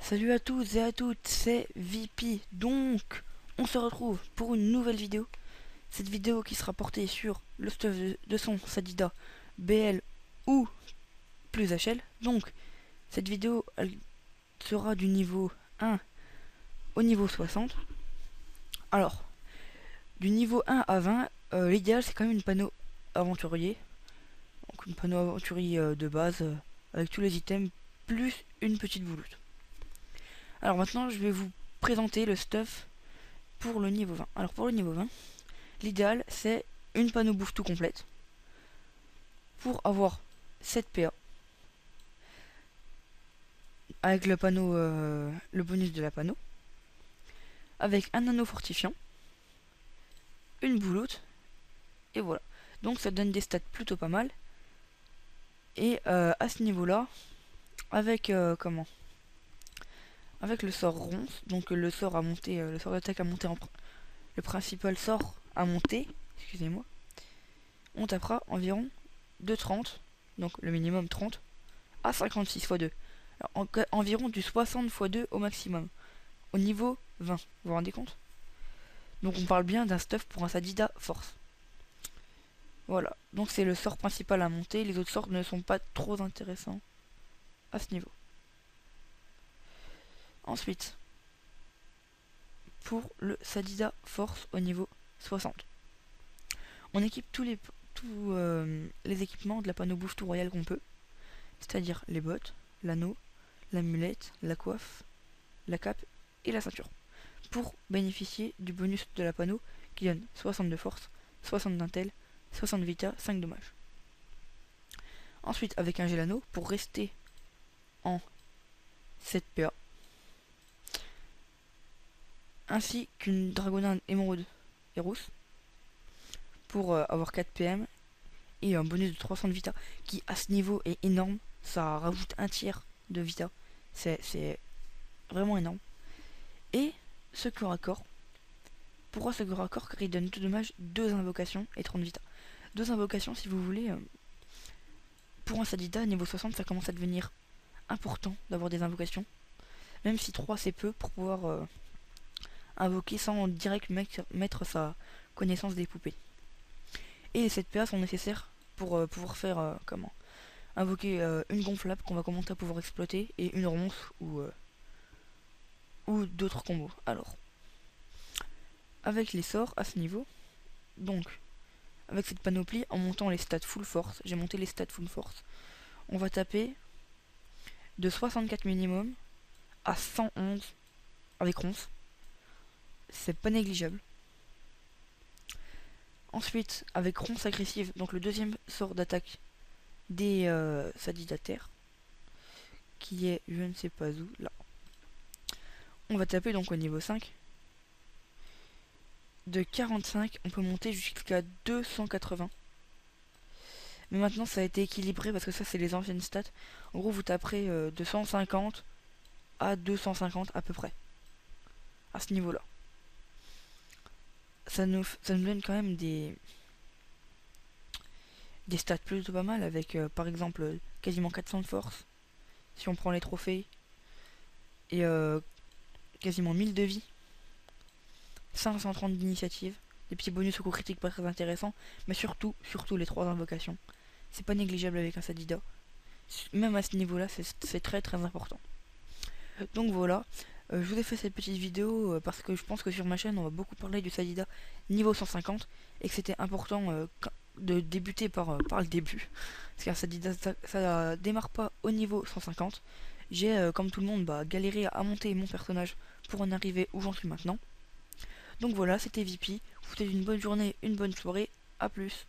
Salut à tous et à toutes, c'est VP. Donc, on se retrouve pour une nouvelle vidéo. Cette vidéo qui sera portée sur le stuff de son Sadida BL ou plus HL. Donc, cette vidéo elle sera du niveau 1 au niveau 60. Alors, du niveau 1 à 20, l'idéal c'est quand même une panneau aventurier. Donc, une panneau aventurier de base avec tous les items plus une petite bouloute. Alors maintenant, je vais vous présenter le stuff pour le niveau 20. Alors pour le niveau 20, l'idéal c'est une panneau bouffe tout complète pour avoir 7 PA avec le panneau, le bonus de la panneau, avec un anneau fortifiant, une bouloute et voilà. Donc ça donne des stats plutôt pas mal. Et à ce niveau-là, avec avec le sort ronce, donc le sort à monter, le sort d'attaque à monter le principal sort à monter, excusez-moi, on tapera environ de 30, donc le minimum 30, à 56 x 2. Alors, environ du 60 x 2 au maximum, au niveau 20, vous vous rendez compte? Donc on parle bien d'un stuff pour un Sadida force. Voilà, donc c'est le sort principal à monter, les autres sorts ne sont pas trop intéressants à ce niveau. Ensuite, pour le Sadida force au niveau 60. On équipe tous les équipements de la panneau bouffe tout royal qu'on peut, c'est-à-dire les bottes, l'anneau, l'amulette, la coiffe, la cape et la ceinture, pour bénéficier du bonus de la panneau qui donne 60 de force, 60 d'intel, 60 vita, 5 dommages. Ensuite, avec un gel anneau, pour rester en 7 PA, ainsi qu'une dragonade émeraude et rousse, pour avoir 4 PM, et un bonus de 300 de vita, qui à ce niveau est énorme, ça rajoute un tiers de vita, c'est vraiment énorme. Et ce corps à corps, pourquoi ce corps à corps? Car il donne tout dommage 2 invocations et 30 vita. 2 invocations si vous voulez, pour un Sadida niveau 60 ça commence à devenir important d'avoir des invocations, même si 3 c'est peu pour pouvoir invoquer sans direct mettre sa connaissance des poupées. Et les 7 PA sont nécessaires pour pouvoir faire invoquer une gonflable qu'on va commencer à pouvoir exploiter et une ronce ou d'autres combos. Alors, avec les sorts à ce niveau, donc avec cette panoplie, en montant les stats full force, j'ai monté les stats full force, on va taper de 64 minimum à 111 avec ronce. C'est pas négligeable. Ensuite, avec ronce agressive, donc le deuxième sort d'attaque des sadidataires, qui est je ne sais pas où, là. On va taper donc au niveau 5. De 45, on peut monter jusqu'à 280. Mais maintenant ça a été équilibré parce que ça c'est les anciennes stats. En gros vous taperez de 150 à 250 à peu près. À ce niveau là. Ça nous donne quand même des stats plutôt pas mal avec par exemple quasiment 400 de force. Si on prend les trophées. Et quasiment 1000 de vie. 530 d'initiative. Des petits bonus au coup critique pas très intéressants. Mais surtout les 3 invocations. C'est pas négligeable avec un Sadida. Même à ce niveau là c'est très très important. Donc voilà, je vous ai fait cette petite vidéo parce que je pense que sur ma chaîne on va beaucoup parler du Sadida niveau 150 et que c'était important de débuter par le début. Parce qu'un Sadida ça démarre pas au niveau 150. J'ai comme tout le monde galéré à monter mon personnage pour en arriver où j'en suis maintenant. Donc voilà, c'était VP, je vous souhaite une bonne journée, une bonne soirée, à plus.